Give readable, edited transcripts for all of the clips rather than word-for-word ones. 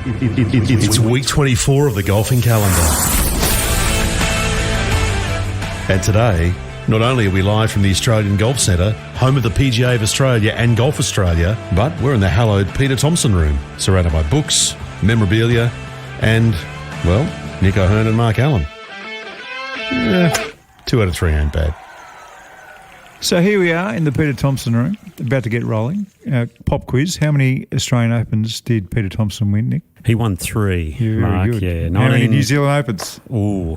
It's week 24 of the golfing calendar. And today, not only are we live from the Australian Golf Centre, home of the PGA of Australia and Golf Australia, but we're in the hallowed Peter Thomson Room, surrounded by books, memorabilia, and, well, Nick O'Hearn and Mark Allen. 2 out of 3 ain't bad. So here we are in the Peter Thomson Room, about to get rolling. Pop quiz. How many Australian Opens did Peter Thomson win, Nick? He won 3, Mark. Good. Yeah, How many New Zealand Opens? Ooh,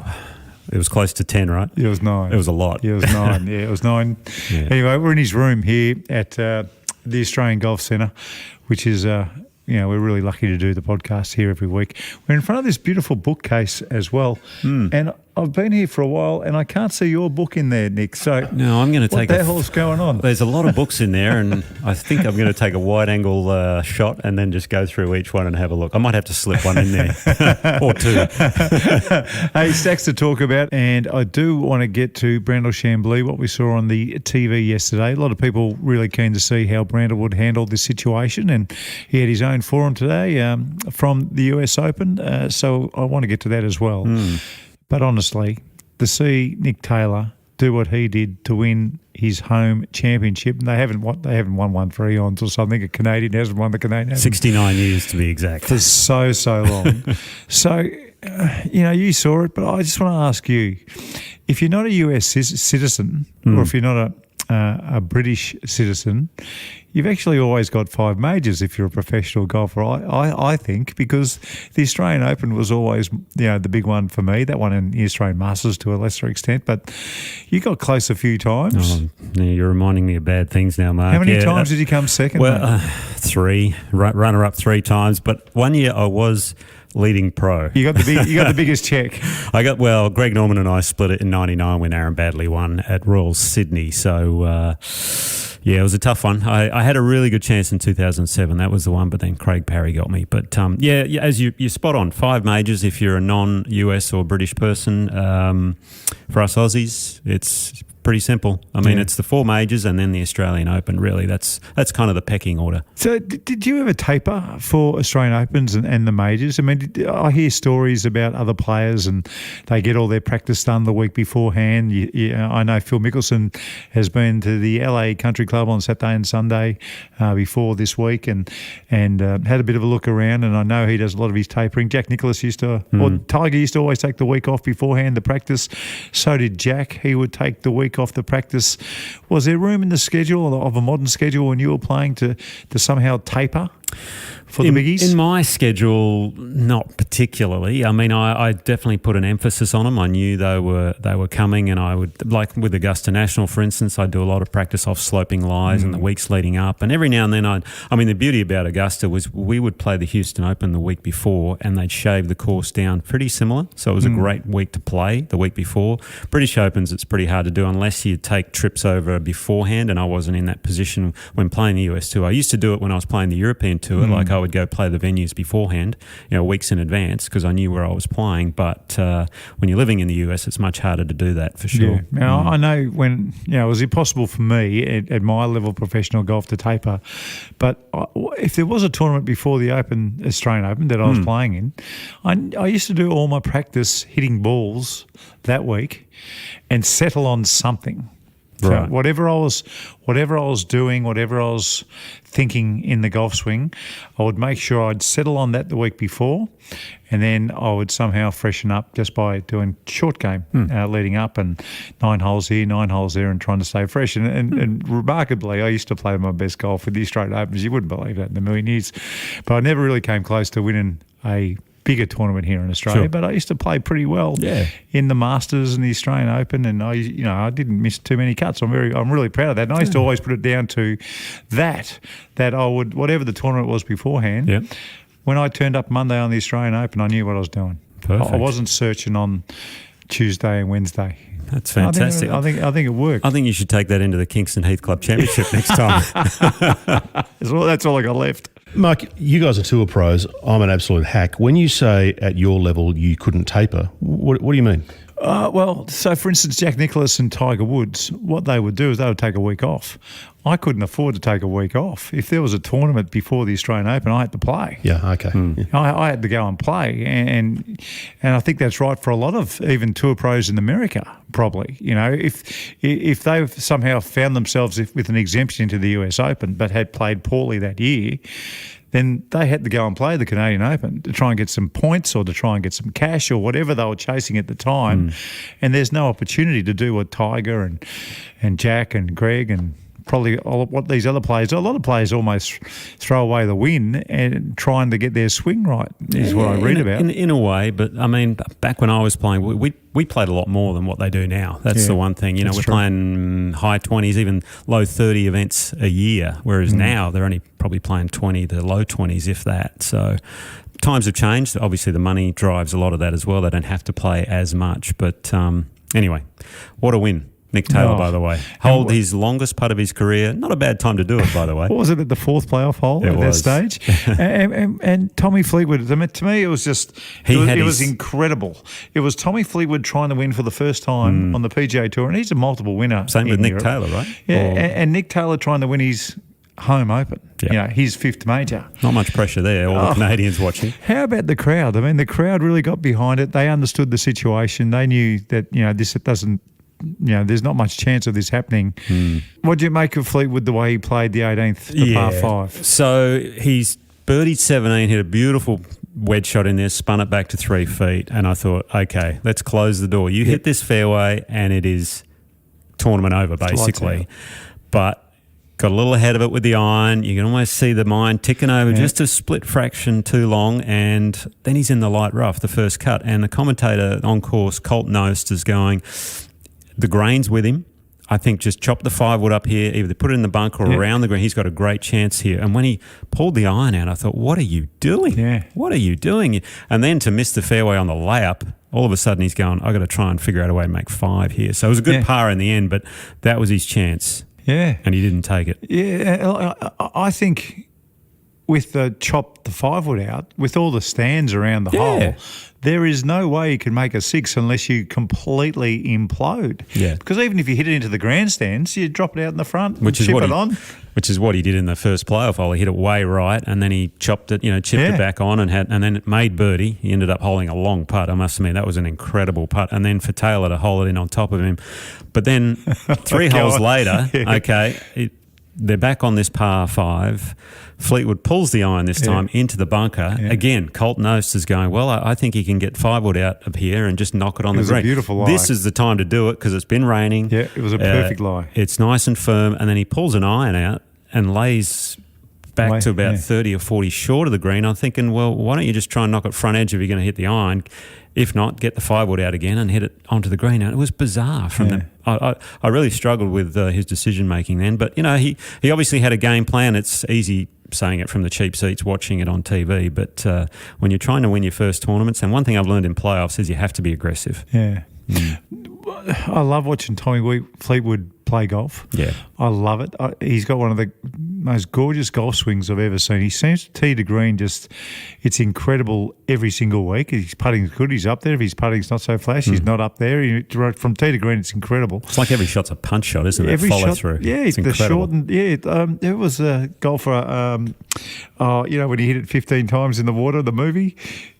it was close to 10, right? It was 9. It was a lot. Yeah, it was 9. Yeah, it was 9. Yeah. Anyway, we're in his room here at the Australian Golf Centre, which is, we're really lucky to do the podcast here every week. We're in front of this beautiful bookcase as well. And I've been here for a while and I can't see your book in there, Nick. So no, I'm going to take what the hell's going on? There's a lot of books in there and I think I'm going to take a wide-angle shot and then just go through each one and have a look. I might have to slip one in there or 2. Hey, stacks to talk about, and I do want to get to Brandel Chambly, what we saw on the TV yesterday. A lot of people really keen to see how Brandel would handle this situation, and he had his own forum today from the US Open, so I want to get to that as well. But honestly, to see Nick Taylor do what he did to win his home championship, and they haven't won one for eons or something. A Canadian hasn't won the Canadian. 69 years to be exact. For so long. So, you saw it, but I just want to ask you, if you're not a US citizen or if you're not a British citizen, you've actually always got 5 majors if you're a professional golfer, I think, because the Australian Open was always, the big one for me, that one in the Australian Masters to a lesser extent, but you got close a few times. Yeah, you're reminding me of bad things now, Mark. How many times did you come second? Well, 3, runner-up 3 times, but one year I was leading pro. You got the biggest check. Greg Norman and I split it in 99 when Aaron Baddeley won at Royal Sydney. So, it was a tough one. I had a really good chance in 2007. That was the one, but then Craig Parry got me. But, as you're spot on, 5 majors if you're a non-US or British person. For us Aussies, it's pretty simple. I mean, it's the 4 majors and then the Australian Open, really. That's kind of the pecking order. So did you ever taper for Australian Opens and the majors? I mean, I hear stories about other players and they get all their practice done the week beforehand. I know Phil Mickelson has been to the LA Country Club on Saturday and Sunday before this week and had a bit of a look around, and I know he does a lot of his tapering. Jack Nicklaus or Tiger used to always take the week off beforehand to practice. So did Jack. He would take the week off the practice. Was there room in the schedule of a modern schedule when you were playing to somehow taper for the biggies? In my schedule, not particularly. I mean, I definitely put an emphasis on them. I knew they were coming, and I would, like with Augusta National, for instance, I'd do a lot of practice off sloping lies in the weeks leading up. And every now and then the beauty about Augusta was we would play the Houston Open the week before and they'd shave the course down pretty similar. So it was a great week to play the week before. British Opens, it's pretty hard to do unless you take trips over beforehand, and I wasn't in that position when playing the US Tour. I used to do it when I was playing the European Tour. Like I would go play the venues beforehand, weeks in advance, because I knew where I was playing. But when you're living in the US, it's much harder to do that for sure. Yeah. Now, I know when, it was impossible for me at my level of professional golf to taper. But if there was a tournament before the Australian Open that I was playing in, I used to do all my practice hitting balls that week and settle on something. Right. So whatever I was doing, whatever I was thinking in the golf swing, I would make sure I'd settle on that the week before, and then I would somehow freshen up just by doing short game leading up, and 9 holes here, 9 holes there, and trying to stay fresh. And remarkably, I used to play my best golf with the Australian Opens. You wouldn't believe that in a million years. But I never really came close to winning a bigger tournament here in Australia, but I used to play pretty well in the Masters and the Australian Open, and I didn't miss too many cuts. I'm really proud of that. And I used to always put it down to that I would, whatever the tournament was beforehand, when I turned up Monday on the Australian Open, I knew what I was doing. Perfect. I wasn't searching on Tuesday and Wednesday. That's fantastic. I think it worked. I think you should take that into the Kingston Heath Club Championship next time. That's all I got left. Mark, you guys are tour pros. I'm an absolute hack. When you say at your level you couldn't taper, what do you mean? Well, so for instance, Jack Nicklaus and Tiger Woods, what they would do is they would take a week off. I couldn't afford to take a week off. If there was a tournament before the Australian Open, I had to play. Yeah, okay. Yeah. I had to go and play, and I think that's right for a lot of even tour pros in America. Probably, if they've somehow found themselves with an exemption into the US Open, but had played poorly that year, then they had to go and play the Canadian Open to try and get some points or to try and get some cash or whatever they were chasing at the time. And there's no opportunity to do what Tiger and Jack and Greg and probably what these other players, a lot of players almost throw away the win and trying to get their swing right is what I read about. In a way, but I mean, back when I was playing, we played a lot more than what they do now. That's the one thing. We're playing high 20s, even low 30 events a year, whereas now they're only probably playing 20 to low 20s, if that. So times have changed. Obviously, the money drives a lot of that as well. They don't have to play as much. But anyway, what a win. Nick Taylor, by the way, hold his longest putt of his career. Not a bad time to do it, by the way. What was it, at the fourth playoff hole at that stage? and Tommy Fleetwood, to me, it was just, it was incredible. It was Tommy Fleetwood trying to win for the first time on the PGA Tour, and he's a multiple winner. Same with Nick Taylor, right? Yeah, and Nick Taylor trying to win his home open, his fifth major. Not much pressure there, all the Canadians watching. How about the crowd? I mean, the crowd really got behind it. They understood the situation. They knew that, this doesn't, there's not much chance of this happening. What do you make of Fleetwood, the way he played the 18th, the par 5? So he's birdied 17, hit a beautiful wedge shot in there, spun it back to 3 feet, and I thought, okay, let's close the door. You hit this fairway and it is tournament over, basically. But got a little ahead of it with the iron. You can almost see the iron ticking over just a split fraction too long, and then he's in the light rough, the first cut. And the commentator on course, Colt Knost, is going, the grain's with him. I think just chop the 5-wood up here, either put it in the bunker or around the green. He's got a great chance here. And when he pulled the iron out, I thought, what are you doing? Yeah. What are you doing? And then to miss the fairway on the layup, all of a sudden he's going, I've got to try and figure out a way to make 5 here. So it was a good par in the end, but that was his chance. Yeah. And he didn't take it. Yeah, I think with the chop the 5-wood out, with all the stands around the hole, there is no way you can make a 6 unless you completely implode. Yeah. Because even if you hit it into the grandstands, you drop it out in the front and chip it on. Which is what he did in the first playoff hole. He hit it way right, and then he chopped it, chipped it back on, and then it made birdie. He ended up holding a long putt. I must admit, that was an incredible putt. And then for Taylor to hold it in on top of him. But then 3 holes later, they're back on this par 5. Fleetwood pulls the iron this time into the bunker. Yeah. Again, Colt Knost is going, well, I think he can get 5-wood out of here and just knock it on the green. It was a beautiful lie. This is the time to do it because it's been raining. Yeah, it was a perfect lie. It's nice and firm. And then he pulls an iron out and lays back to about 30 or 40 short of the green. I'm thinking, well, why don't you just try and knock it front edge if you're going to hit the iron? If not, get the 5-wood out again and hit it onto the green. And it was bizarre from them. I really struggled with his decision-making then. But, he obviously had a game plan. It's easy saying it from the cheap seats watching it on TV. But when you're trying to win your first tournaments, and one thing I've learned in playoffs is you have to be aggressive. Yeah. I love watching Tommy Fleetwood play golf. Yeah. I love it. He's got one of the most gorgeous golf swings I've ever seen. He seems to tee to green it's incredible every single week. His putting's good, he's up there. If his putting's not so flash, he's not up there. From tee to green, it's incredible. It's like every shot's a punch shot, isn't it? Every follow shot, through. Yeah, it's incredible. There was a golfer, when he hit it 15 times in the water, the movie.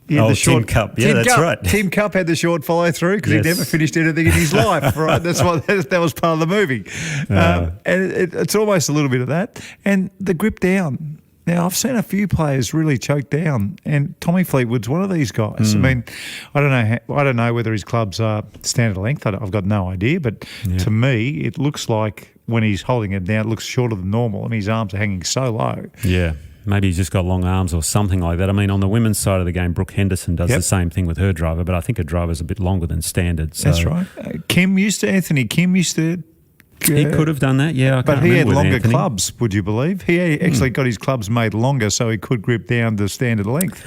Tim Cup. Yeah, that's right. Tim Cup had the short follow through because he never finished anything in his life, right? That's why that was part of the movie. And it's almost a little bit of that. And the grip down. Now, I've seen a few players really choke down, and Tommy Fleetwood's one of these guys. I mean, I don't know whether his clubs are standard length. I've got no idea, but to me, it looks like when he's holding it down, it looks shorter than normal. I mean, his arms are hanging so low. Yeah. Maybe he's just got long arms or something like that. I mean, on the women's side of the game, Brooke Henderson does the same thing with her driver, but I think her driver's a bit longer than standard. So. That's right. Anthony Kim used to... He could have done that, yeah. But he had longer clubs, would you believe? He actually got his clubs made longer so he could grip down to standard length.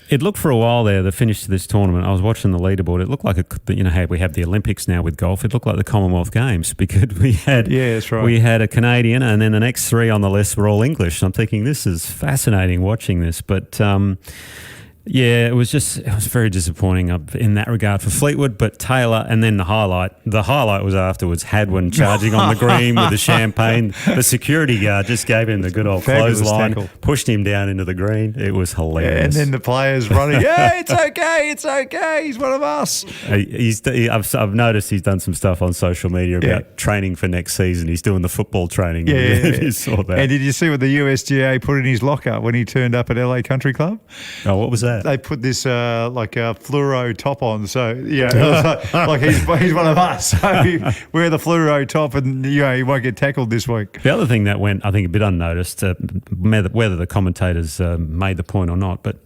It looked for a while there, the finish to this tournament. I was watching the leaderboard. It looked like, how we have the Olympics now with golf. It looked like the Commonwealth Games because we had that's right. We had a Canadian and then the next 3 on the list were all English. I'm thinking this is fascinating watching this. But Yeah, it was very disappointing in that regard for Fleetwood, but Taylor, and then the highlight was afterwards, Hadwin charging on the green with the champagne. The security guard just gave him the good old Fabulous clothesline, tackle. pushed him down into the green. It was hilarious. And then the players running, yeah, it's okay, he's one of us. I've noticed he's done some stuff on social media about training for next season. He's doing the football training. Yeah. You saw that. And did you see what the USGA put in his locker when he turned up at LA Country Club? Oh, what was that? They put this like a fluoro top on, so it was like he's one of us. So wear the fluoro top, and he won't get tackled this week. The other thing that went, I think, a bit unnoticed, whether the commentators made the point or not, but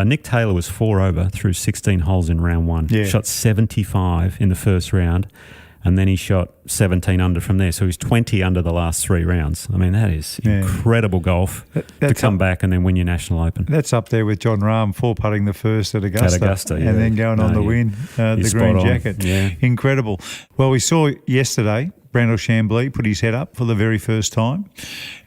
Nick Taylor was 4 over through 16 holes in round one. Yeah. Shot 75 in the first round, and then he shot 17 under from there. So he was 20 under the last 3 rounds. I mean, that is incredible golf to come back and then win your National Open. That's up there with John Rahm 4-putting the first at Augusta, yeah. and then going on to win the green jacket. Yeah. Incredible. Well, we saw yesterday Brandel Chambly put his head up for the very first time,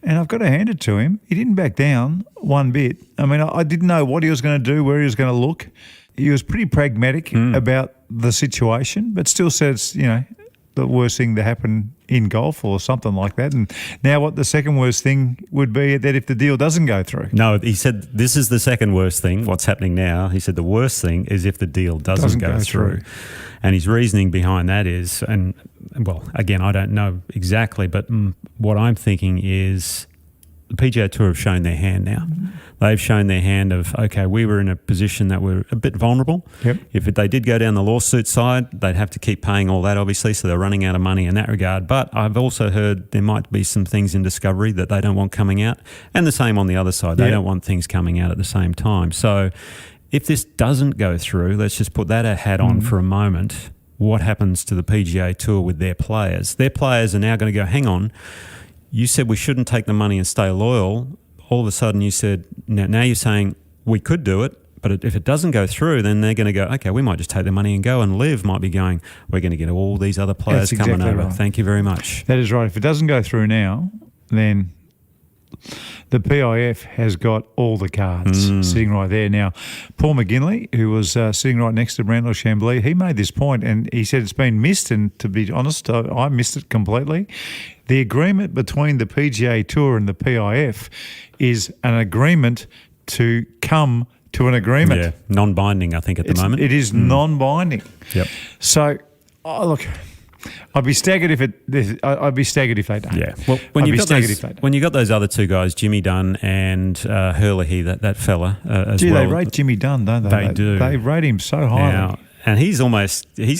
and I've got to hand it to him. He didn't back down one bit. I mean, I didn't know what he was going to do, where he was going to look. He was pretty pragmatic about the situation, but still said it's, the worst thing to happen in golf or something like that. And now what the second worst thing would be that if the deal doesn't go through. No, he said this is the second worst thing, what's happening now. He said the worst thing is if the deal doesn't go through. And his reasoning behind that is, and well, again, I don't know exactly, but what I'm thinking is the PGA Tour have shown their hand now. They've shown their hand of, okay, we were in a position that we're a bit vulnerable. Yep. If they did go down the lawsuit side, they'd have to keep paying all that, obviously, so they're running out of money in that regard. But I've also heard there might be some things in Discovery that they don't want coming out, and the same on the other side. They don't want things coming out at the same time. So if this doesn't go through, let's just put that hat on for a moment. What happens to the PGA Tour with their players? Their players are now going to go, hang on, you said we shouldn't take the money and stay loyal. All of a sudden you said, now you're saying we could do it, but if it doesn't go through, then they're going to go, okay, we might just take the money and go. And Liv might be going, we're going to get all these other players coming over. Right. Thank you very much. That is right. If it doesn't go through now, then the PIF has got all the cards sitting right there. Now, Paul McGinley, who was sitting right next to Brandel Chambly, he made this point and he said it's been missed, and to be honest, I missed it completely. The agreement between the PGA Tour and the PIF is an agreement to come to an agreement. Yeah, non-binding, I think, at the moment. It is non-binding. Yep. So, look, I'd be staggered if they don't. Yeah. Well, when you got those other two guys, Jimmy Dunn and Hurley, that fella as well. They rate Jimmy Dunn, don't they? They do. They rate him so highly. Now, and he's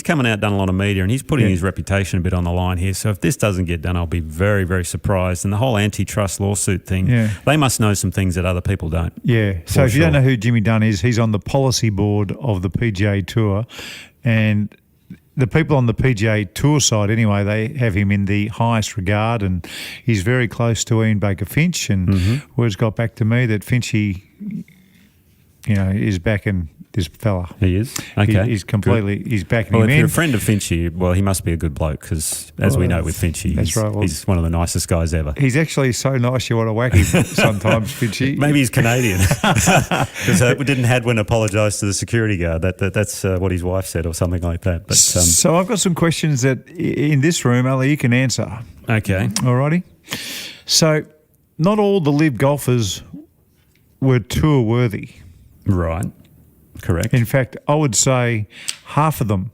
coming out, done a lot of media, and he's putting his reputation a bit on the line here. So if this doesn't get done, I'll be very, very surprised. And the whole antitrust lawsuit thing, they must know some things that other people don't. Yeah. So if you don't know who Jimmy Dunn is, he's on the policy board of the PGA Tour, and the people on the PGA Tour side, anyway, they have him in the highest regard, and he's very close to Ian Baker Finch. And words got back to me that Finchy, is backing this fella. He is? Okay. He's completely, he's backing him in. Well, if you're a friend of Finchy, well, he must be a good bloke because, as we know with Finchy, he's one of the nicest guys ever. He's actually so nice you want to whack him sometimes, Finchy. Maybe he's Canadian because didn't Hadwin apologise to the security guard? That's what his wife said or something like that. But So I've got some questions that in this room, Ali, you can answer. Okay. Alrighty. So not all the LIV golfers were tour worthy. Right. Correct. In fact, I would say half of them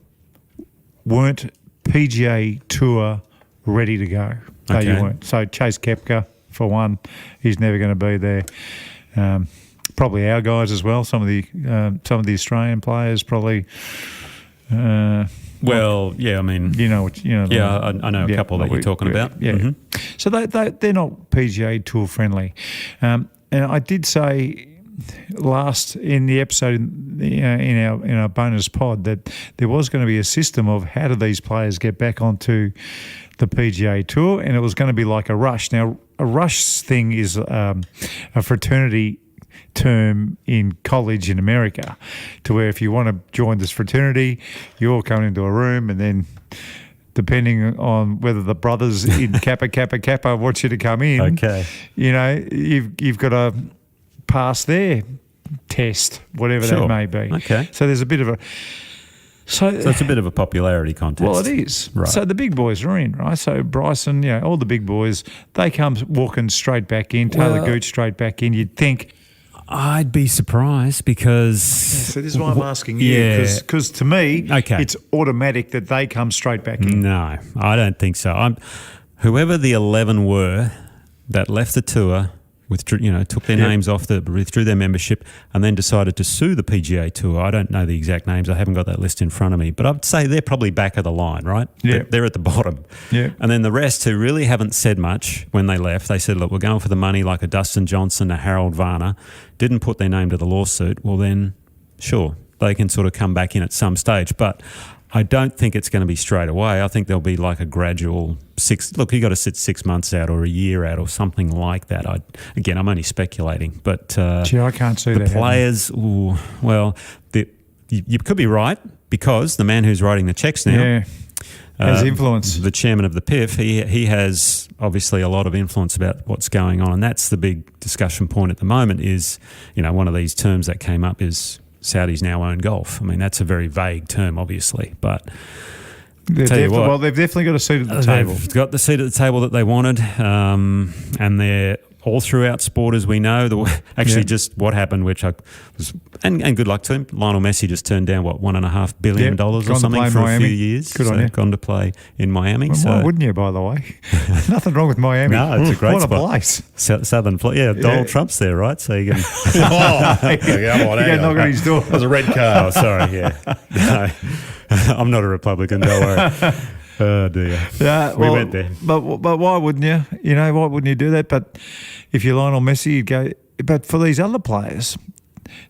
weren't PGA Tour ready to go. No, you weren't. So Chase Koepka, for one, he's never going to be there. Probably our guys as well. Some of the Australian players probably. Well, yeah, I mean, I know a couple that you're talking about. Yeah. Mm-hmm. So they're not PGA Tour friendly, and I did say last in the episode in our bonus pod that there was going to be a system of how do these players get back onto the PGA Tour, and it was going to be like a rush. Now, a rush thing is a fraternity term in college in America, to where if you want to join this fraternity, you all come into a room, and then depending on whether the brothers in Kappa want you to come in, you've got to pass their test, whatever Sure. that may be. Okay. So there's a bit of a... So it's a bit of a popularity contest. Well, it is. Right. So the big boys are in, right? So Bryson, all the big boys, they come walking straight back in. Taylor Gooch straight back in. You'd think... I'd be surprised because... So this is why I'm asking you. Yeah. Because to me, Okay. it's automatic that they come straight back in. No, I don't think so. Whoever the 11 were that left the tour, withdrew, took their names off, withdrew their membership, and then decided to sue the PGA Tour. I don't know the exact names. I haven't got that list in front of me. But I'd say they're probably back of the line, right? Yeah. They're at the bottom. Yeah. And then the rest who really haven't said much when they left, they said, look, we're going for the money, like a Dustin Johnson, a Harold Varner, didn't put their name to the lawsuit. Well, then, sure, they can sort of come back in at some stage. But I don't think it's going to be straight away. I think there'll be like a gradual look, you got to sit 6 months out or a year out or something like that. Again, I'm only speculating, but Gee, I can't see the that players, you could be right, because the man who's writing the checks now has influence. The chairman of the PIF, he has obviously a lot of influence about what's going on, and that's the big discussion point at the moment is, one of these terms that came up is Saudis now own golf. I mean, that's a very vague term, obviously, but They've definitely got a seat at the table. They've got the seat at the table that they wanted, and they're all throughout sport, as we know. Just what happened, which and good luck to him. Lionel Messi just turned down $1.5 billion or something for a few years. Good on you. Gone to play in Miami. Well, why wouldn't you, by the way? Nothing wrong with Miami. No, it's a great what spot. a place. Southern, Donald Trump's there, right? So you can. Come on, hang knock on his door. That was a red card. Oh, sorry, yeah. No, I'm not a Republican. Don't worry. Oh dear. Yeah, we went there. But why wouldn't you? Why wouldn't you do that? But if you're Lionel Messi, you'd go. But for these other players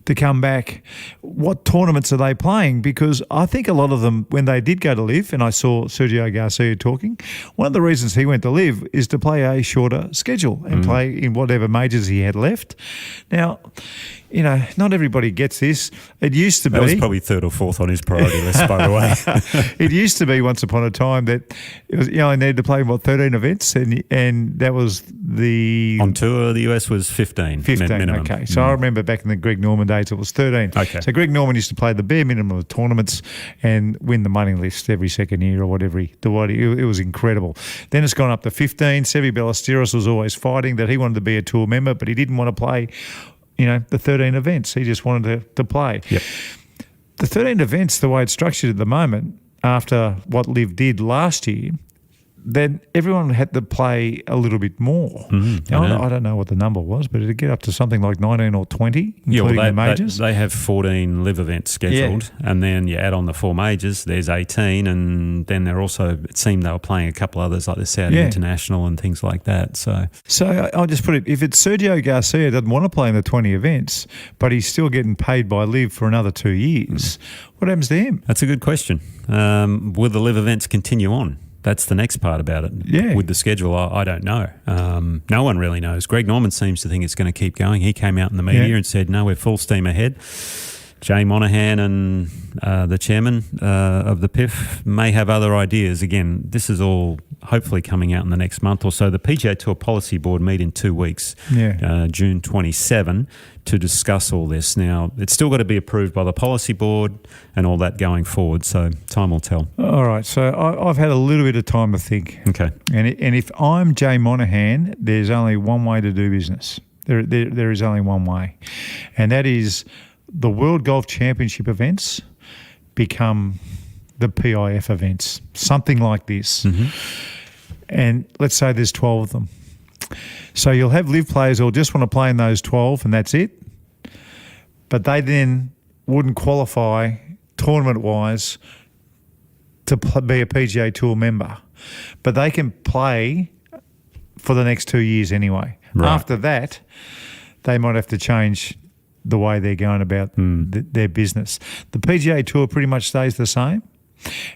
to come back, what tournaments are they playing? Because I think a lot of them, when they did go to LIV, and I saw Sergio Garcia talking, one of the reasons he went to LIV is to play a shorter schedule and play in whatever majors he had left. Now, not everybody gets this. It used to be... That was probably third or fourth on his priority list, by the way. It used to be once upon a time that it was, I needed to play, 13 events, and that was the... On tour, the US was 15 minimum. Okay. So I remember back in the Greg Norman days, it was 13. Okay. So Greg Norman used to play the bare minimum of tournaments and win the money list every second year or whatever. It was incredible. Then it's gone up to 15. Sevi Ballesteros was always fighting that he wanted to be a tour member, but he didn't want to play... the 13 events. He just wanted to play. Yep. The 13 events, the way it's structured at the moment, after what LIV did last year, then everyone had to play a little bit more. Now, I don't know what the number was, but it'd get up to something like 19 or 20, including the majors. They have 14 LIV events scheduled, and then you add on the 4 majors, there's 18, and then it seemed they were playing a couple others like the Saudi International and things like that. So I'll just put it, if it's Sergio Garcia doesn't want to play in the 20 events, but he's still getting paid by LIV for another 2 years, what happens to him? That's a good question. Will the LIV events continue on? That's the next part about it. Yeah. With the schedule, I don't know. No one really knows. Greg Norman seems to think it's going to keep going. He came out in the media and said, no, we're full steam ahead. Jay Monahan and the chairman of the PIF may have other ideas. Again, this is all hopefully coming out in the next month or so. The PGA Tour Policy Board meet in 2 weeks, June 27, to discuss all this. Now, it's still got to be approved by the Policy Board and all that going forward, so time will tell. All right, so I've had a little bit of time to think. Okay. And if I'm Jay Monahan, there's only one way to do business. There is only one way, and that is the World Golf Championship events become the PIF events, something like this. And let's say there's 12 of them. So you'll have LIV players who'll just want to play in those 12 and that's it. But they then wouldn't qualify tournament-wise to be a PGA Tour member. But they can play for the next 2 years anyway. Right. After that, they might have to change the way they're going about their business. The PGA Tour pretty much stays the same.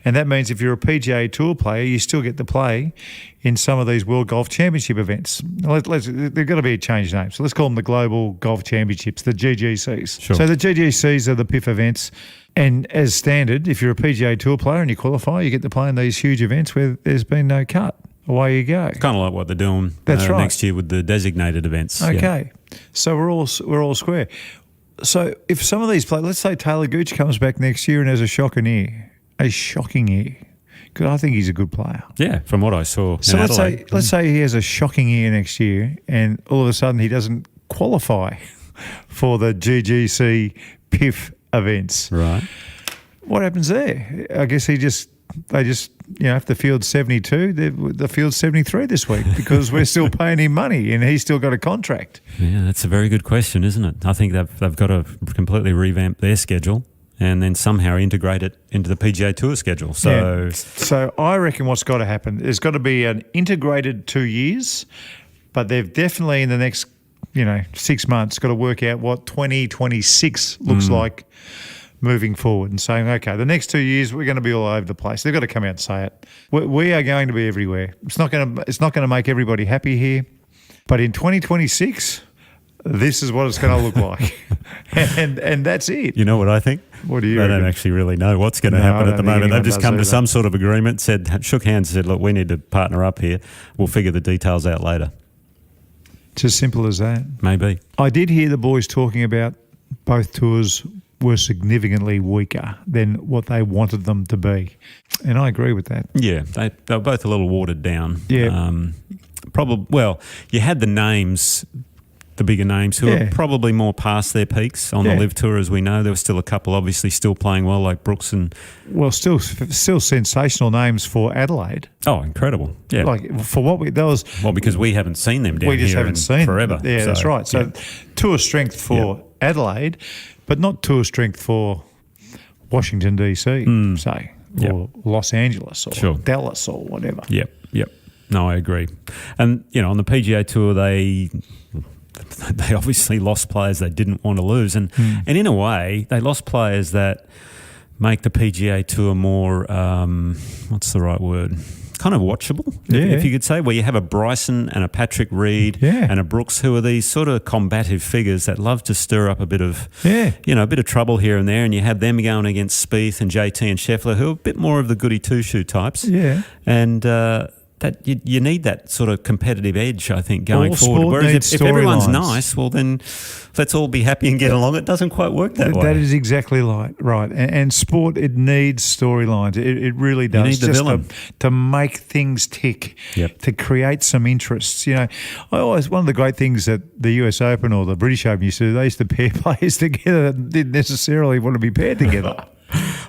And that means if you're a PGA Tour player, you still get to play in some of these World Golf Championship events. They've got to be a changed name. So let's call them the Global Golf Championships, the GGCs. Sure. So the GGCs are the PIF events. And as standard, if you're a PGA Tour player and you qualify, you get to play in these huge events where there's been no cut. Away you go. Kind of like what they're doing That's right. next year with the designated events. Okay. So we're all square. So if some of these players, let's say Taylor Gooch comes back next year and has a shocking year, because I think he's a good player. Yeah, from what I saw. So in let's Adelaide. say he has a shocking year next year, and all of a sudden he doesn't qualify for the GGC PIF events. Right. What happens there? I guess they just if the field's 72, the field's 73 this week because we're still paying him money and he's still got a contract. Yeah, that's a very good question, isn't it? I think they've got to completely revamp their schedule and then somehow integrate it into the PGA Tour schedule. So I reckon what's got to happen, there's got to be an integrated 2 years, but they've definitely in the next 6 months got to work out what 2026 looks like moving forward and saying, okay, the next 2 years we're going to be all over the place. They've got to come out and say it. We are going to be everywhere. It's not going to make everybody happy here, but in 2026, this is what it's going to look like, and that's it. You know what I think? What do you? They reckon? don't actually really know what's going to happen at the moment. They've just come to some sort of agreement, shook hands, and said, look, we need to partner up here. We'll figure the details out later. It's as simple as that. Maybe. I did hear the boys talking about both tours were significantly weaker than what they wanted them to be. And I agree with that. Yeah, they were both a little watered down. Yeah. You had the names, the bigger names, who are probably more past their peaks on the Live Tour, as we know. There were still a couple obviously still playing well, like Brooks and... Well, still sensational names for Adelaide. Oh, incredible. Yeah. Like, for what that was... Well, because we haven't seen them down we just here haven't seen forever. Yeah, that's right. So tour strength for Adelaide, but not tour strength for Washington, DC, say, or Los Angeles or Dallas or whatever. Yep. No, I agree. And, on the PGA Tour, they obviously lost players they didn't want to lose. And in a way, they lost players that make the PGA Tour more, what's the right word? Kind of watchable, if you could say, where you have a Bryson and a Patrick Reed and a Brooks, who are these sort of combative figures that love to stir up a bit of, a bit of trouble here and there, and you have them going against Spieth and JT and Scheffler, who are a bit more of the goody two-shoe types. Yeah. And that you need that sort of competitive edge, I think, going forward. Whereas if everyone's nice, well then let's all be happy and get along. It doesn't quite work that way. That is exactly right. And sport, it needs storylines. It really does. You need the villain. To make things tick, to create some interests. One of the great things that the US Open or the British Open used to do, they used to pair players together that didn't necessarily want to be paired together.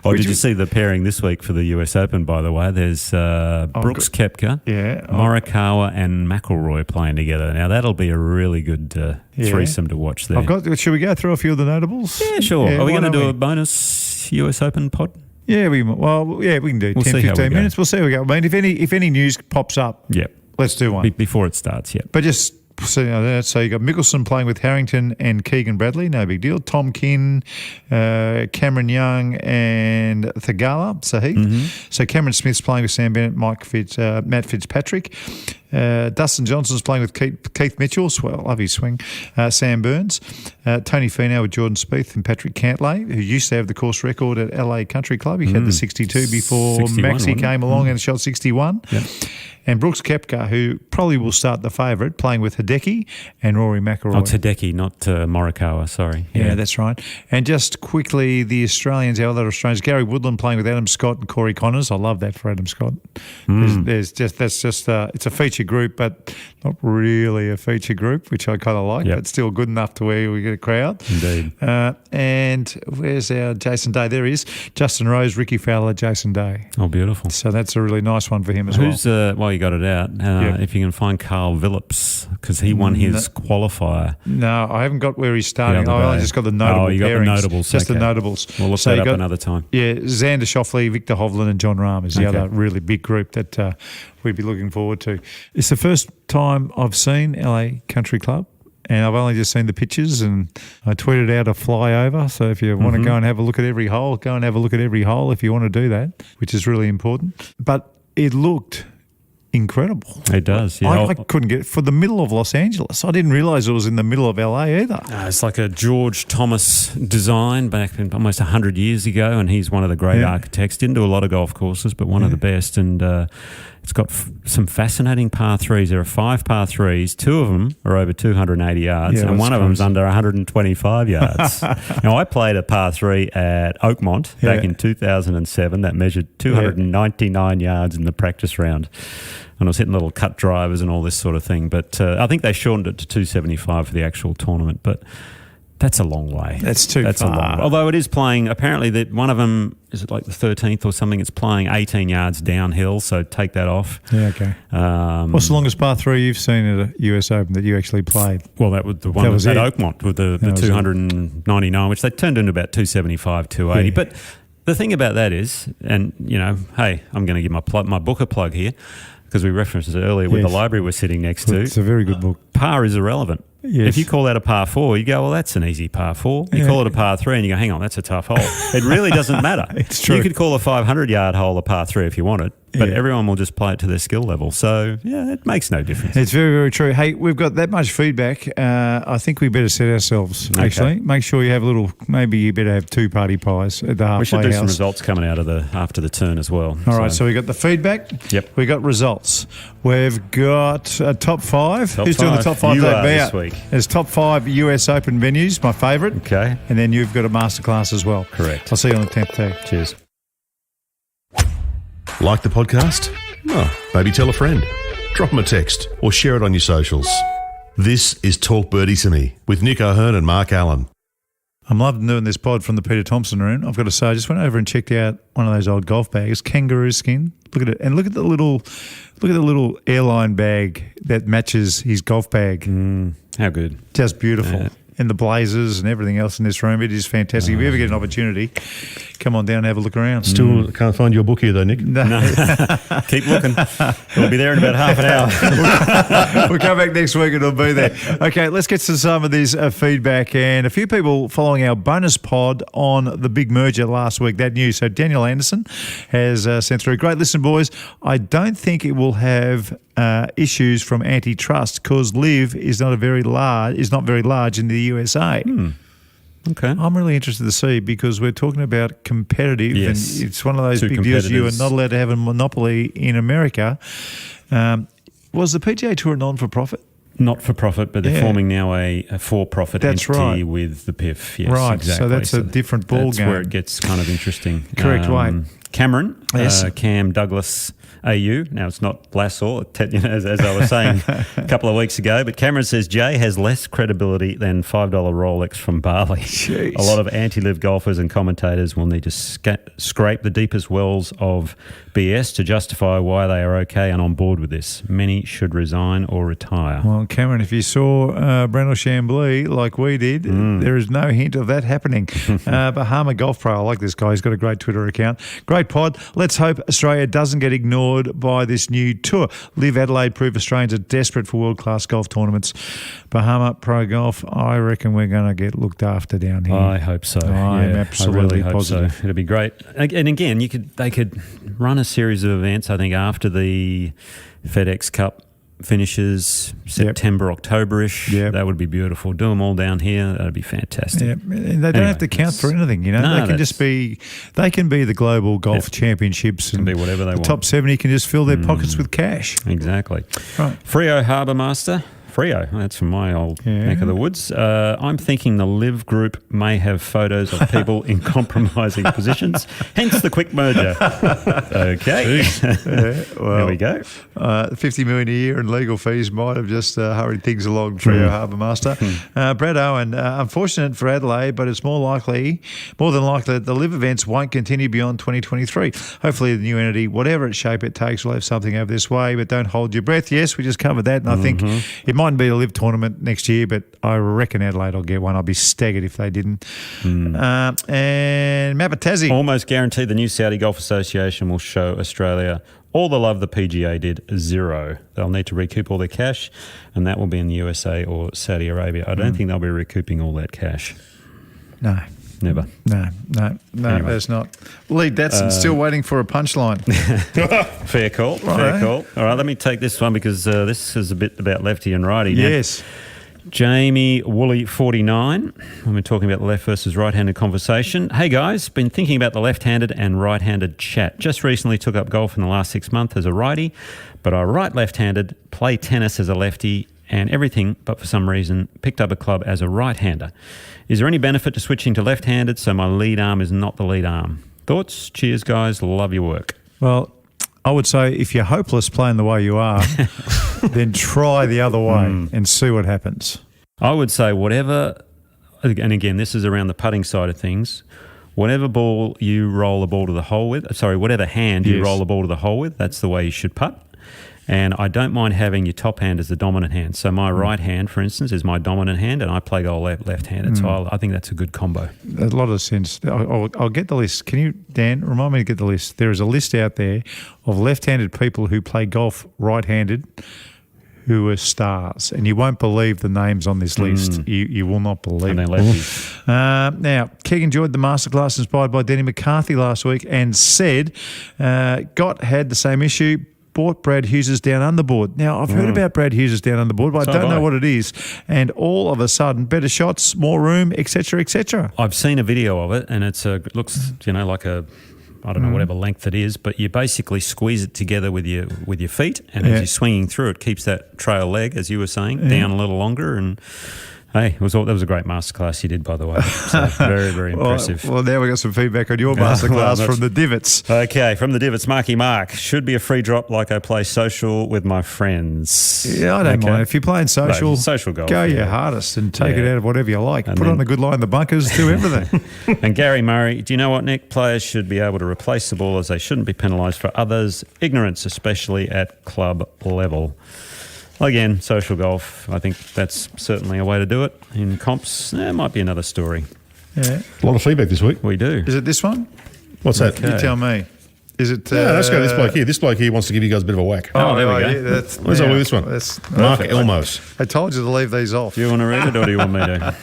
Did you see the pairing this week for the US Open, by the way? There's Brooks Koepka, Morikawa and McIlroy playing together. Now, that'll be a really good threesome to watch there. Should we go through a few of the notables? Yeah, sure. Are we going to do a bonus US Open pod? Yeah, we can do 10, 15 minutes. We'll see how we go. I mean, if any news pops up, let's do one. Before it starts, But just... So you got Mickelson playing with Harrington and Keegan Bradley, no big deal. Tom Kinn, Cameron Young, and Thagala Sahith. So Cameron Smith's playing with Sam Bennett, Matt Fitzpatrick. Dustin Johnson's playing with Keith Mitchell, love his swing. Sam Burns, Tony Finau with Jordan Spieth and Patrick Cantlay, who used to have the course record at LA Country Club. He had the 62 before Maxi came along and shot 61. Yep. And Brooks Koepka, who probably will start the favourite, playing with Hideki and Rory McIlroy. Oh, it's Hideki, not Morikawa, sorry. Yeah, that's right. And just quickly, the Australians, our other Australians, Gary Woodland playing with Adam Scott and Corey Connors. I love that for Adam Scott. It's a feature group, but not really a feature group, which I kind of like, but still good enough to where we get a crowd. Indeed. And where's our Jason Day? There he is. Justin Rose, Ricky Fowler, Jason Day. Oh, beautiful. So that's a really nice one for him as well. Well, you got it out. If you can find Carl Phillips, because he won his qualifier. No, I haven't got where he's starting. I just got the notable pairings. You got the notables. Just the notables. We'll look that up another time. Yeah, Xander Schauffele, Victor Hovland and John Rahm is the other really big group that we'd be looking forward to. It's the first time I've seen LA Country Club. And I've only just seen the pictures, and I tweeted out a flyover. So if you want to go and have a look at every hole, go and have a look at every hole if you want to do that, which is really important. But it looked incredible. It does, I couldn't get it for the middle of Los Angeles. I didn't realise it was in the middle of LA either. It's like a George Thomas design back almost 100 years ago, and he's one of the great architects. Didn't do a lot of golf courses, but one of the best. And It's got some fascinating par threes. There are 5 par threes. 2 of them are over 280 yards, and one of them's under 125 yards. Now, I played a par 3 at Oakmont back in 2007 that measured 299 yards in the practice round. And I was hitting little cut drivers and all this sort of thing. But I think they shortened it to 275 for the actual tournament. But that's a long way. That's too far. A long way. Although it is playing, apparently that one of them, is it like the 13th or something? It's playing 18 yards downhill, so take that off. Yeah, okay. What's the longest par 3 you've seen at a US Open that you actually played? Well, that was the one at Oakmont with the 299, which they turned into about 275, 280. Yeah. But the thing about that is, and, hey, I'm going to give my book a plug here, because we referenced it earlier with the library we're sitting next to. It's a very good book. Par is irrelevant. Yes. If you call that a par 4, you go, well, that's an easy par 4. You call it a par 3 and you go, hang on, that's a tough hole. It really doesn't matter. It's true. You could call a 500-yard hole a par 3 if you wanted, but everyone will just play it to their skill level. So, it makes no difference. It's very, very true. Hey, we've got that much feedback. I think we better set ourselves, actually. Make sure you have maybe you better have 2 party pies at the halfway house. We should do some results coming out of after the turn as well. All right, so we got the feedback. Yep. We got results. We've got a top 5. Top Who's 5? doing the top 5 You are this week. There's top 5 US Open venues, my favourite. Okay. And then you've got a masterclass as well. Correct. I'll see you on the 10th tee. Cheers. Like the podcast? Oh, maybe tell a friend. Drop them a text or share it on your socials. This is Talk Birdie to Me with Nick O'Hearn and Mark Allen. I'm loving doing this pod from the Peter Thomson Room. I've got to say, I just went over and checked out one of those old golf bags, kangaroo skin. Look at it, and look at the little airline bag that matches his golf bag. How good! Just beautiful. And the blazers and everything else in this room. It is fantastic. If you ever get an opportunity, come on down and have a look around. Still can't find your book here though, Nick. No. Keep looking. We'll be there in about half an hour. We'll come back next week and it'll be there. Okay, let's get to some of this feedback. And a few people following our bonus pod on the big merger last week, that news. So Daniel Anderson has sent through. Great listen, boys. I don't think it will have issues from antitrust because LIV is not very large in the USA. Okay. I'm really interested to see because we're talking about competitive and it's one of those big deals. You are not allowed to have a monopoly in America. Was the PGA Tour non-for-profit? Not for profit, but they're forming now a for-profit entity with the PIF. Yes, right, exactly. So that's a different ball game. That's where it gets kind of interesting. Correct way. Cameron, Cam Douglas AU. Now, it's not Blassor, as I was saying a couple of weeks ago, but Cameron says Jay has less credibility than $5 Rolex from Bali. Jeez. A lot of anti-live golfers and commentators will need to scrape the deepest wells of BS to justify why they are okay and on board with this. Many should resign or retire. Well, Cameron, if you saw Brandel Chambly like we did, there is no hint of that happening. Bahama Golf Pro, I like this guy. He's got a great Twitter account. Great pod. Let's hope Australia doesn't get ignored by this new tour. Live Adelaide prove Australians are desperate for world-class golf tournaments. Bahama Pro Golf, I reckon we're going to get looked after down here. I hope so. I'm absolutely positive. So. It'll be great. And again, they could run a series of events, I think, after the FedEx Cup finishes September, October-ish. That would be beautiful. Do them all down here. That'd be fantastic. And they don't have to count for anything, they can just be. They can be the global golf championships. Can be whatever they want. The top 70 can just fill their pockets with cash. Exactly. Right. Freo Harbour Master. Freo, that's from my old neck of the woods. I'm thinking the Live group may have photos of people in compromising positions, hence the quick merger. Okay. There we go. 50 million a year in legal fees might have just hurried things along, Freo Harbour Master. Brad Owen, unfortunate for Adelaide, but it's more than likely that the Live events won't continue beyond 2023. Hopefully the new entity, whatever shape it takes, will have something over this way, but don't hold your breath. Yes, we just covered that, and I think it mightn't be a Live tournament next year, but I reckon Adelaide will get one. I'll be staggered if they didn't. And Mapatazzi. Almost guaranteed the new Saudi Golf Association will show Australia all the love the PGA did, 0. They'll need to recoup all their cash, and that will be in the USA or Saudi Arabia. I don't think they'll be recouping all that cash. No. Never. No, anyway. There's not. Lee Datson's still waiting for a punchline. Fair call. All right, let me take this one because this is a bit about lefty and righty. Yes. Jamie Woolley 49. We've been talking about the left versus right-handed conversation. Hey guys, been thinking about the left-handed and right-handed chat. Just recently took up golf in the last 6 months as a righty, but I right left-handed, play tennis as a lefty and everything, but for some reason picked up a club as a right-hander. Is there any benefit to switching to left-handed so my lead arm is not the lead arm? Thoughts? Cheers guys, love your work. Well, I would say if you're hopeless playing the way you are, then try the other way and see what happens. I would say whatever, and again, this is around the putting side of things, whatever ball you roll the ball to the hole with, whatever hand you roll the ball to the hole with, that's the way you should putt. And I don't mind having your top hand as the dominant hand. So my right hand, for instance, is my dominant hand, and I play golf left-handed. So I think that's a good combo. A lot of sense. I'll get the list. Can you, Dan, remind me to get the list? There is a list out there of left-handed people who play golf right-handed who are stars, and you won't believe the names on this list. You will not believe it. Now, Keg enjoyed the masterclass inspired by Denny McCarthy last week and said Gott had the same issue, bought Brad Hughes's down underboard. Now, I've heard about Brad Hughes's down underboard, but I don't know what it is. And all of a sudden, better shots, more room, etc., etc. I've seen a video of it, and it looks, like a, I don't know, whatever length it is, but you basically squeeze it together with your feet, and as you're swinging through, it keeps that trail leg, as you were saying, down a little longer. And hey, that was a great masterclass you did, by the way. So very, very impressive. Well, now we got some feedback on your masterclass from the Divots. Okay, from the Divots, Marky Mark. Should be a free drop like I play social with my friends. Yeah, I don't mind. If you're playing social, social golf, go your hardest and take it out of whatever you like. And put on a good line in the bunkers, do everything. And Gary Murray, do you know what, Nick? Players should be able to replace the ball as they shouldn't be penalised for others' ignorance, especially at club level. Again, social golf, I think that's certainly a way to do it. In comps, it might be another story. Yeah. A lot of feedback this week. We do. Is it this one? What's that? You tell me. Is it? Let's go this bloke here. This bloke here wants to give you guys a bit of a whack. Oh, there we go. Yeah, Where's all this one? Mark Elmos. I told you to leave these off. Do you want to read it or do you want me to?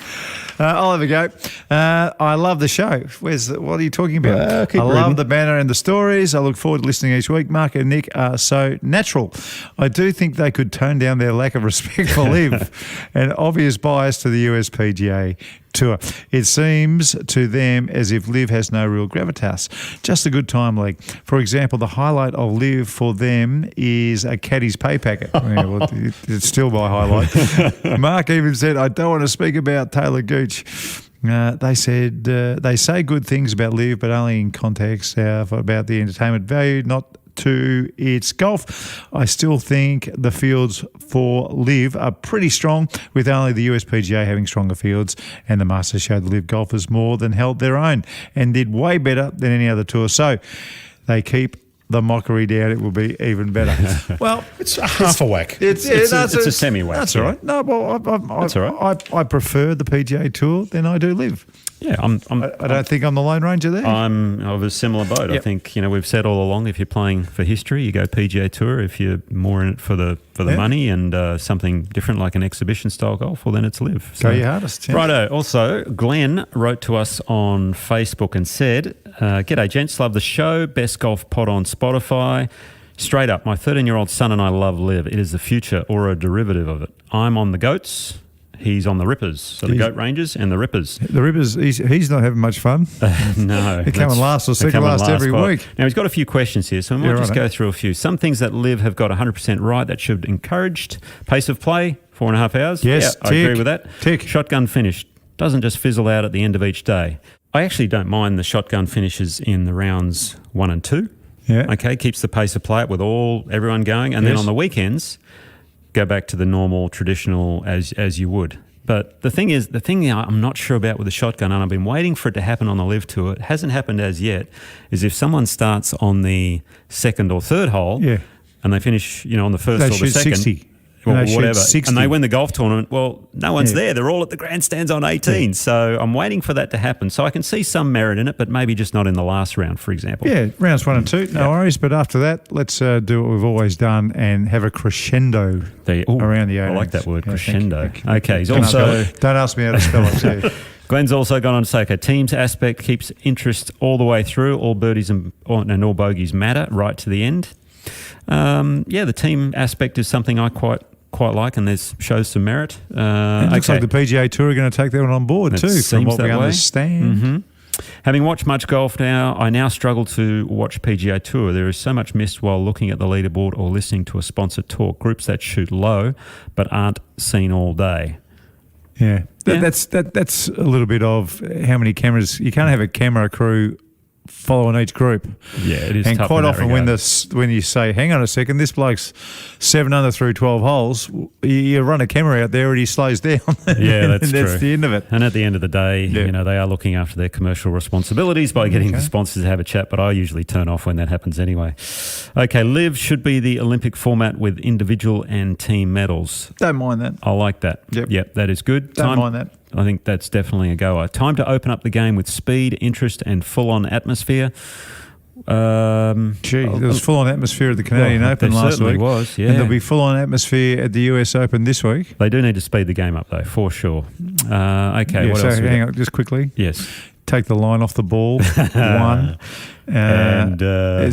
I'll have a go. I love the show. What are you talking about? I love the banner and the stories. I look forward to listening each week. Mark and Nick are so natural. I do think they could tone down their lack of respect for Liv and obvious bias to the USPGA Tour. It seems to them as if Liv has no real gravitas. Just a good time league. For example, the highlight of Liv for them is a caddy's pay packet. It's still my highlight. Mark even said, I don't want to speak about Taylor Gooch. They said they say good things about Liv, but only in context about the entertainment value, not to its golf. I still think the fields for Liv are pretty strong, with only the USPGA having stronger fields, and the Masters showed the Liv golfers more than held their own and did way better than any other tour. So they keep the mockery down, it will be even better. Well, it's a half a whack. It's a semi-whack. That's all right. No, well, that's all right. I prefer the PGA Tour than I do Liv. Yeah, I don't think I'm the Lone Ranger there. I'm of a similar boat. Yep. I think we've said all along, if you're playing for history, you go PGA Tour. If you're more in it for the money and something different like an exhibition style golf, well then it's Liv. So, go your hardest. Yeah. Righto. Also, Glenn wrote to us on Facebook and said, "G'day gents, love the show. Best golf pod on Spotify. Straight up, my 13-year-old son and I love Liv. It is the future or a derivative of it. I'm on the goats." He's on the Rippers, so the Goat Rangers and the Rippers. The Rippers, he's not having much fun. No. They're coming last or second last every week. Now, he's got a few questions here, so we might just go through a few. Some things that Liv have got 100% right that should be encouraged. Pace of play, 4.5 hours. Yes, I agree with that. Tick. Shotgun finish. Doesn't just fizzle out at the end of each day. I actually don't mind the shotgun finishes in the rounds 1 and 2. Yeah. Okay, keeps the pace of play up with everyone going. And then on the weekends, go back to the normal, traditional as you would. But the thing I'm not sure about with the shotgun, and I've been waiting for it to happen on the Liv Tour, it hasn't happened as yet, is if someone starts on the second or third hole and they finish on the first or the second, 60. or whatever, and they win the golf tournament, well, no one's there. They're all at the grandstands on 18. So I'm waiting for that to happen. So I can see some merit in it, but maybe just not in the last round, for example. Yeah, rounds 1 and 2, no worries. But after that, let's do what we've always done and have a crescendo around the 18s. I like that word, crescendo. Thank you. Okay, he's also... Don't ask me how to spell it. Yeah. Glenn's also gone on to say, okay, team's aspect keeps interest all the way through. All birdies and all bogeys matter right to the end. The team aspect is something I quite quite like, and there's shows some merit. It looks like the PGA Tour are going to take that one on board too, from what we understand. Mm-hmm. Having watched much golf now, I now struggle to watch PGA Tour. There is so much missed while looking at the leaderboard or listening to a sponsored talk. Groups that shoot low but aren't seen all day. Yeah, that's a little bit of how many cameras. You can't have a camera crew following each group. Yeah, it is. And tough quite in that often when you say, hang on a second, this bloke's 7 under through 12 holes, you run a camera out there and he slows down. Yeah, that's true. That's the end of it. And at the end of the day, they are looking after their commercial responsibilities by getting the sponsors to have a chat, but I usually turn off when that happens anyway. Okay, Live should be the Olympic format with individual and team medals. Don't mind that. I like that. Yep, that is good. Don't mind that. I think that's definitely a goer. Time to open up the game with speed, interest, and full-on atmosphere. There was full-on atmosphere at the Canadian Open last week. Was, yeah. And there'll be full-on atmosphere at the US Open this week. They do need to speed the game up, though, for sure. Okay, what else? Hang on, just quickly. Yes. Take the line off the ball. One. And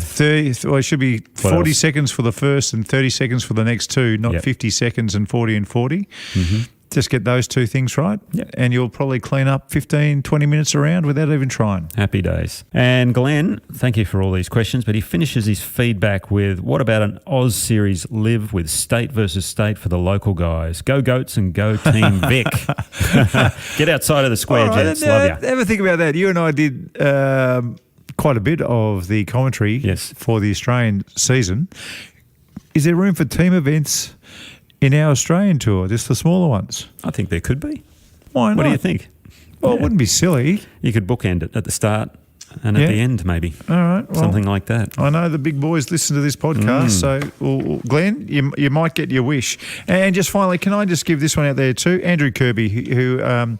30. Well, it should be 40 seconds for the first and 30 seconds for the next two, not 50 seconds and 40 and 40. Mm-hmm. Just get those two things right, and you'll probably clean up 15, 20 minutes around without even trying. Happy days. And Glenn, thank you for all these questions, but he finishes his feedback with, what about an Oz Series Live with state versus state for the local guys? Go Goats and go Team Vic. Get outside of the square, gents. Love you. Have a think about that. You and I did quite a bit of the commentary for the Australian season. Is there room for team events in our Australian tour, just the smaller ones? I think there could be. Why not? What do you think? Well, it wouldn't be silly. You could bookend it at the start and at the end, maybe. All right. Well, something like that. I know the big boys listen to this podcast, so Glenn, you might get your wish. And just finally, can I just give this one out there too? Andrew Kirby, who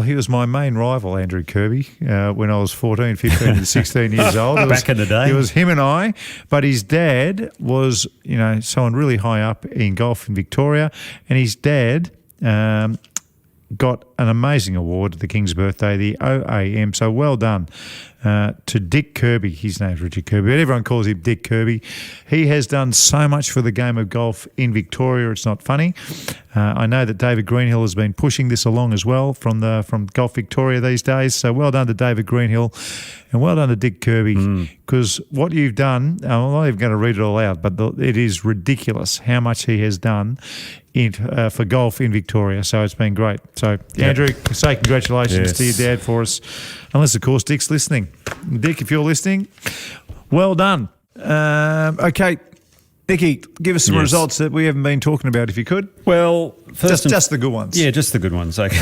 he was my main rival, Andrew Kirby, when I was 14, 15 and 16 years old. Back in the day. It was him and I, but his dad was, someone really high up in golf in Victoria, and his dad got an amazing award at the King's birthday, the OAM, so well done to Dick Kirby. His name's Richard Kirby, but everyone calls him Dick Kirby. He has done so much for the game of golf in Victoria, it's not funny. I know that David Greenhill has been pushing this along as well from Golf Victoria these days, so well done to David Greenhill and well done to Dick Kirby, because what you've done, I'm not even going to read it all out, but it is ridiculous how much he has done for golf in Victoria, so it's been great. So, Andrew, say congratulations to your dad for us, unless, of course, Dick's listening. Dick, if you're listening, well done. Okay, Nicky, give us some results that we haven't been talking about, if you could. Well, just the good ones. Yeah, just the good ones. Okay.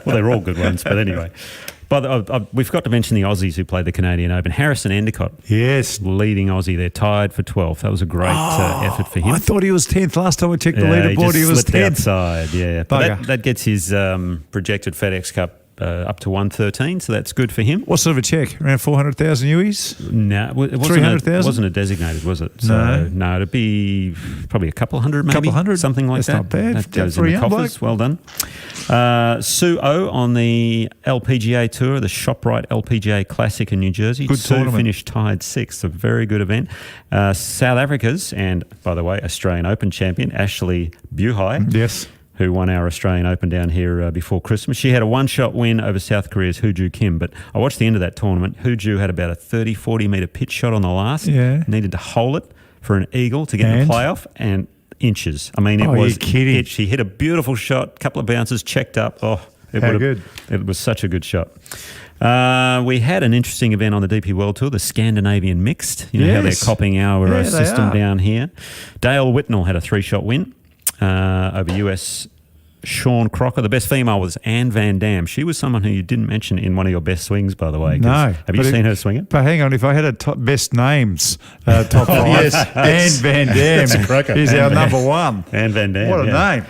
Well, they're all good ones, but anyway. But we've got to mention the Aussies who played the Canadian Open. Harrison Endicott. Yes. Leading Aussie. They're tied for 12th. That was a great effort for him. I thought he was 10th. Last time I checked the leaderboard, he was 10th. Outside, yeah. But that gets his projected FedEx Cup up to 113, so that's good for him. What sort of a check? Around 400,000 UEs? No, it 300,000? It wasn't a designated, was it? So, no, it'd be probably a couple hundred, maybe. Couple hundred? Something like that. That's not bad. That goes for in a the young coffers. bloke. Well done. Sue O on the LPGA Tour, the ShopRite LPGA Classic in New Jersey. Good Sue tournament. finished tied 6th. A very good event. South Africa's, and by the way, Australian Open champion, Ashley Buhai. Yes. Who won our Australian Open down here before Christmas. She had a one-shot win over South Korea's Hooju Kim, but I watched the end of that tournament. Hooju had about a 30, 40-metre pitch shot on the last. Yeah. Needed to hole it for an eagle to get in the playoff, and inches. I mean, it was... You're kidding. She hit a beautiful shot, couple of bounces, checked up. Oh, good. It was such a good shot. We had an interesting event on the DP World Tour, the Scandinavian Mixed. You know how they're copying our system down here. Dale Whitnell had a 3-shot win over US Sean Crocker. The best female was Anne Van Dam. She was someone who you didn't mention in one of your best swings, by the way. No. Have you seen her swing it? But hang on, if I had a best names top 5, Anne Van Dam is our number one. Anne Van Dam. What a name.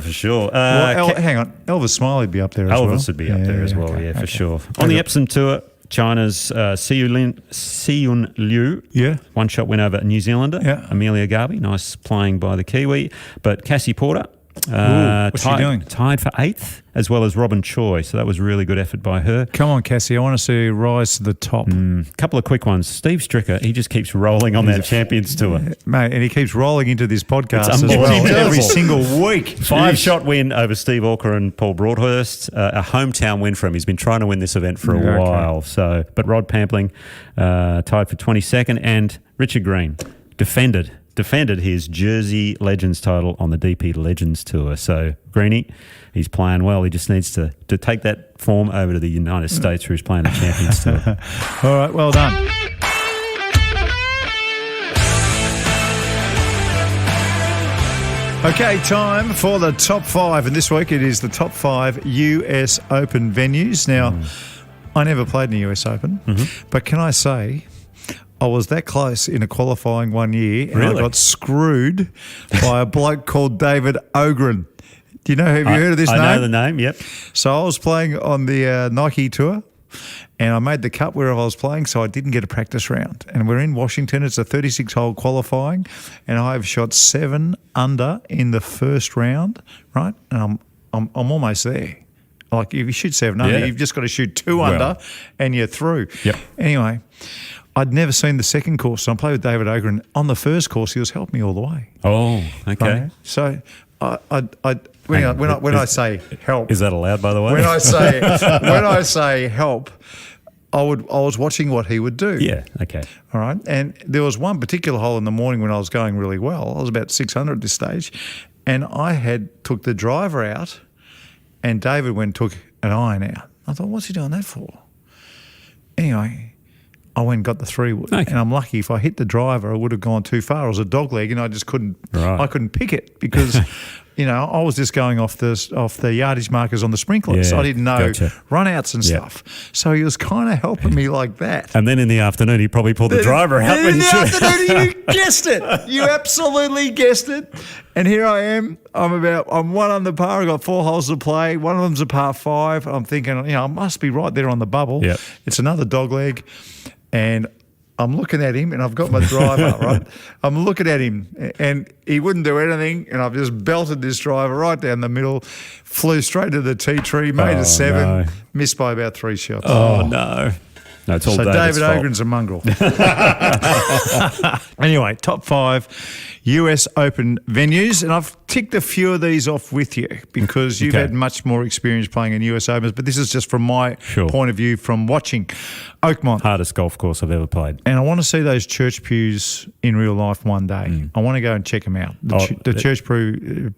For sure. Hang on, Elvis Smiley would be up there as well. Elvis would be up there as well, for sure. On the Epsom Tour, China's Siyun Liu, one-shot win over New Zealander, Amelia Garvey, nice playing by the Kiwi. But Cassie Porter What's she doing? Tied for 8th, as well as Robin Choi. So that was a really good effort by her. Come on, Cassie. I want to see you rise to the top. Couple of quick ones. Steve Stricker, he just keeps rolling on that Champions Tour. Mate, and he keeps rolling into this podcast It's as well unbelievable. every single week. 5-shot win over Steve Orker and Paul Broadhurst. A hometown win for him. He's been trying to win this event for a while. So, but Rod Pampling tied for 22nd, and Richard Green defended his Jersey Legends title on the DP Legends Tour. So, Greenie, he's playing well. He just needs to take that form over to the United States where he's playing the Champions Tour. All right, well done. Okay, time for the top 5. And this week it is the top 5 US Open venues. Now, I never played in the US Open, but can I say, I was that close in a qualifying one year, and I got screwed by a bloke called David Ogren. Do you know? Have you heard of this name? I know the name. Yep. So I was playing on the Nike tour, and I made the cut wherever I was playing, so I didn't get a practice round. And we're in Washington. It's a 36-hole qualifying, and I've shot 7 under in the first round, right? And I'm almost there. Like if you shoot 7 under, you've just got to shoot 2 under, and you're through. Yep. Anyway, I'd never seen the second course, so I played with David Ogren. On the first course, he was helping me all the way. Oh, okay. Right? So when I say help, is that allowed, by the way? when I say help, I was watching what he would do. Yeah. Okay. All right. And there was one particular hole in the morning when I was going really well. I was about 600 at this stage, and I took the driver out, and David went and took an iron out. I thought, what's he doing that for? Anyway, I went and got the 3-wood, and I'm lucky. If I hit the driver, I would have gone too far. It was a dog leg, and I just couldn't. Right. I couldn't pick it because, I was just going off the yardage markers on the sprinklers. Yeah, I didn't know run outs and Yeah. stuff. So he was kind of helping me like that. And then in the afternoon, he probably pulled the driver out. In the afternoon, you guessed it. You absolutely guessed it. And here I am. I'm 1 under par. I've got 4 holes to play. One of them's a par 5. I'm thinking, I must be right there on the bubble. Yep. It's another dog leg. And I'm looking at him, and I've got my driver, right? I'm looking at him, and he wouldn't do anything, and I've just belted this driver right down the middle, flew straight to the tea tree, made a 7, missed by about 3 shots. Oh, no. No, it's all So David's David fault. Ogren's a mongrel. Anyway, top 5 US Open venues, and I've ticked a few of these off with you because you've had much more experience playing in US Opens, but this is just from my point of view from watching. Oakmont. Hardest golf course I've ever played. And I want to see those church pews in real life one day. I want to go and check them out. The church pew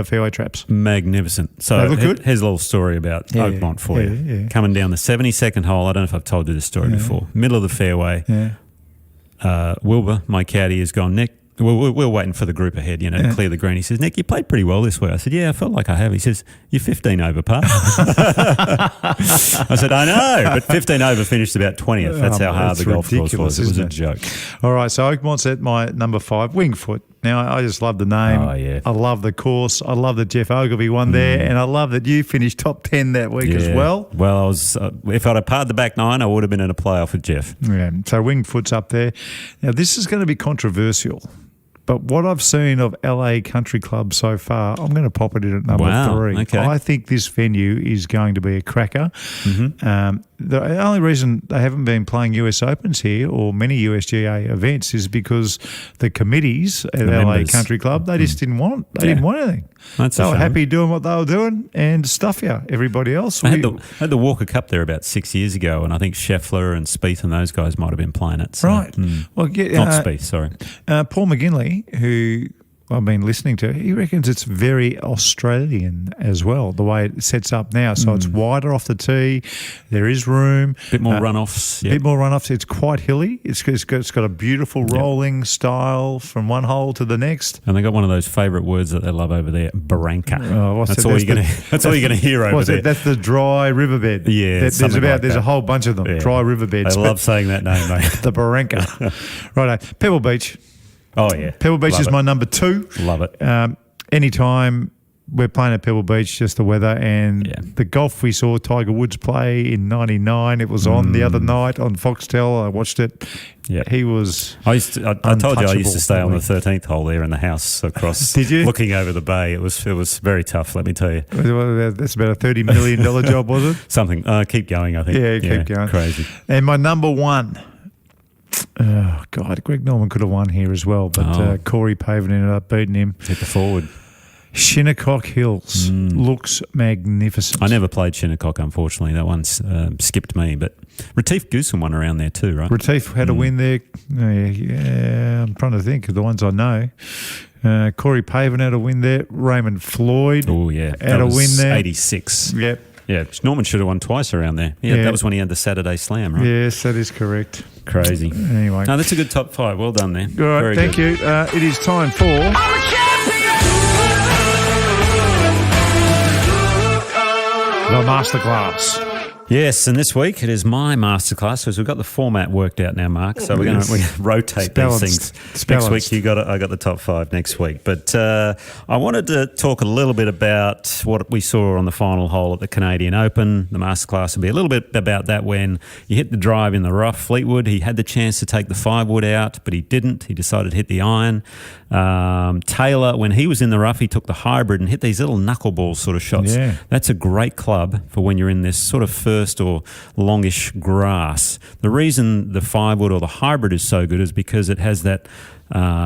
fairway traps. Magnificent. So they look good. Here's a little story about Oakmont for you. Yeah. Coming down the 72nd hole, I don't know if I've told you this story before. Middle of the fairway. Wilbur, my caddy, has gone, Nick, we're waiting for the group ahead, to clear the green. He says, Nick, you played pretty well this week. I said, yeah, I felt like I have. He says, you're 15 over par. I said, I know, but 15 over finished about 20th. That's how hard the golf course was. It was a joke. All right, so Oakmont's at my number 5, Wingfoot. Now, I just love the name. Oh, yeah. I love the course. I love that Jeff Ogilvy won there, and I love that you finished top 10 that week as well. Well, I was. If I'd have parred the back 9, I would have been in a playoff with Jeff. Yeah, so Wingfoot's up there. Now, this is going to be controversial. But what I've seen of LA Country Club so far, I'm going to pop it in at number 3. Okay. I think this venue is going to be a cracker. The only reason they haven't been playing US Opens here or many USGA events is because the committees at LA Country Club, they just didn't want anything. That's they a were shame. happy doing what they were doing and stuff everybody else. I had the Walker Cup there about 6 years ago, and I think Scheffler and Spieth and those guys might have been playing it. So, Right. Well, not Spieth, sorry. Paul McGinley, who I've been listening to, he reckons it's very Australian as well, the way it sets up now. So it's wider off the tee. There is room. Bit more runoffs. Bit more runoffs. It's quite hilly. It's got a beautiful rolling style from one hole to the next. And they got one of those favourite words that they love over there, barranca. What's that's that? all you're going to hear over there. That's the dry riverbed. Yeah, there's a whole bunch of them. Yeah. Dry riverbeds. I love saying that name, mate. The barranca. Righto. Pebble Beach. Oh, yeah. Pebble Beach is my number 2. Love it. Anytime we're playing at Pebble Beach, just the weather, and the golf we saw Tiger Woods play in '99. It was on the other night on Foxtel. I watched it. Yeah, he was. I told you I used to stay on the 13th hole there in the house across. Did you? Looking over the bay, it was very tough. Let me tell you. That's about a $30 million job, was it? Something. Keep going. I think. Yeah, keep going. Crazy. And my number one. Oh God, Greg Norman could have won here as well, but Corey Pavin ended up beating him. Hit the forward. Shinnecock Hills looks magnificent. I never played Shinnecock, unfortunately. That one's skipped me. But Retief Goosen won around there too, right? Retief had a win there. Yeah, I'm trying to think of the ones I know. Corey Pavin had a win there. Raymond Floyd had a win there. 86. Yep. Yeah, Norman should have won twice around there. Yeah, that was when he had the Saturday Slam, right? Yes, that is correct. Crazy. Anyway. No, that's a good top 5. Well done there. All right, thank you. It is time for... The Masterclass. Yes, and this week it is my masterclass because we've got the format worked out now, Mark. So we're going to rotate these things. Next week I got the top 5 next week. But I wanted to talk a little bit about what we saw on the final hole at the Canadian Open. The masterclass will be a little bit about that when you hit the drive in the rough. Fleetwood, he had the chance to take the 5-wood out, but he didn't. He decided to hit the iron. Taylor, when he was in the rough, he took the hybrid and hit these little knuckleball sort of shots. Yeah. That's a great club for when you're in this sort of first or longish grass. The reason the 5-wood or the hybrid is so good is because it has that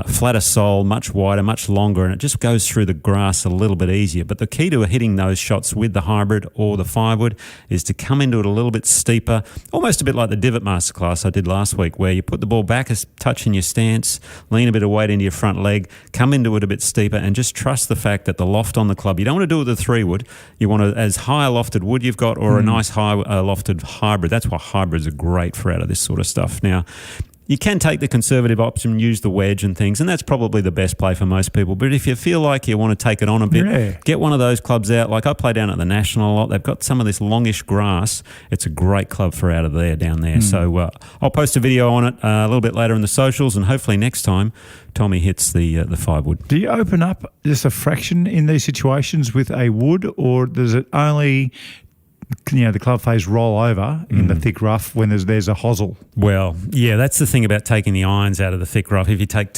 flatter sole, much wider, much longer, and it just goes through the grass a little bit easier. But the key to hitting those shots with the hybrid or the 5-wood is to come into it a little bit steeper, almost a bit like the divot masterclass I did last week, where you put the ball back a touch in your stance, lean a bit of weight into your front leg, come into it a bit steeper, and just trust the fact that the loft on the club, you don't want to do it with a 3-wood. You want as high a lofted wood you've got or a nice high lofted hybrid. That's why hybrids are great for out of this sort of stuff. Now, you can take the conservative option, use the wedge and things, and that's probably the best play for most people. But if you feel like you want to take it on a bit, get one of those clubs out. Like I play down at the National a lot. They've got some of this longish grass. It's a great club for out of there, down there. So I'll post a video on it a little bit later in the socials, and hopefully next time Tommy hits the 5-wood. Do you open up just a fraction in these situations with a wood, or does it only... the club face roll over in the thick rough when there's a hosel? Well, yeah, that's the thing about taking the irons out of the thick rough. If you take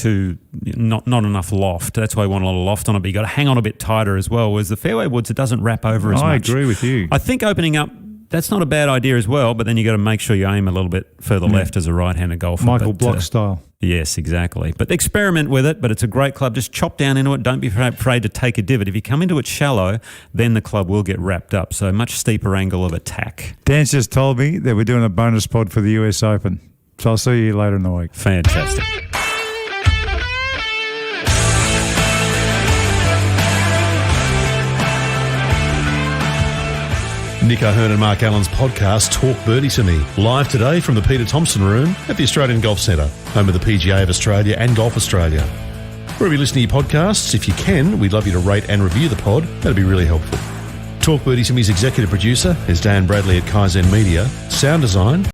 not enough loft, that's why you want a lot of loft on it, but you got to hang on a bit tighter as well. Whereas the fairway woods, it doesn't wrap over as much. I agree with you. I think opening up, that's not a bad idea as well, but then you got to make sure you aim a little bit further left as a right-handed golfer. Michael Block style. Yes, exactly. But experiment with it, but it's a great club. Just chop down into it. Don't be afraid to take a divot. If you come into it shallow, then the club will get wrapped up. So much steeper angle of attack. Dan's just told me that we're doing a bonus pod for the US Open. So I'll see you later in the week. Fantastic. Nick O'Hearn and Mark Allen's podcast, Talk Birdie to Me, live today from the Peter Thomson Room at the Australian Golf Centre, home of the PGA of Australia and Golf Australia. Wherever you listen to your podcasts, if you can, we'd love you to rate and review the pod. That'd be really helpful. Talk Birdie to Me's executive producer is Dan Bradley at Kaizen Media. Sound design